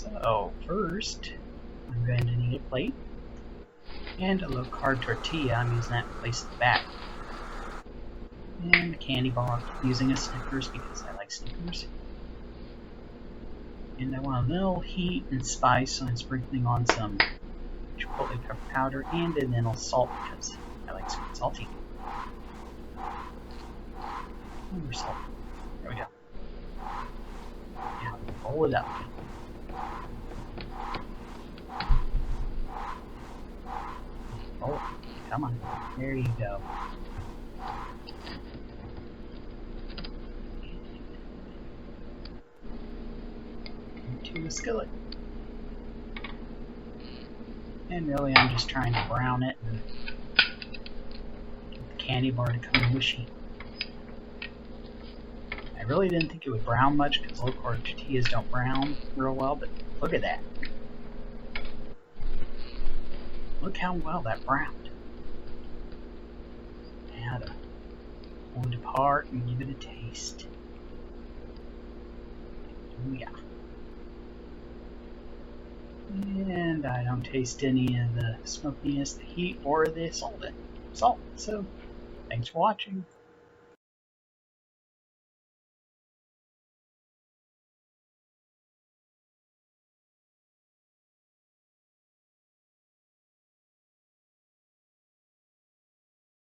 So first, I'm going to need a plate and a low-carb tortilla. I'm using that in place of the back. And a candy bar, using a Snickers because I like Snickers. And I want a little heat and spice, so I'm sprinkling on some chipotle pepper powder and a little salt because I like sweet and salty. More salt. There we go. Yeah, roll it up. Oh, come on. There you go. Into a skillet. And really, I'm just trying to brown it and get the candy bar to come mushy. I really didn't think it would brown much because low-carb tortillas don't brown real well, but look at that. Look how well that browned. Now to pull it apart and give it a taste. Oh yeah. And I don't taste any of the smokiness, the heat, or the salt. So, thanks for watching.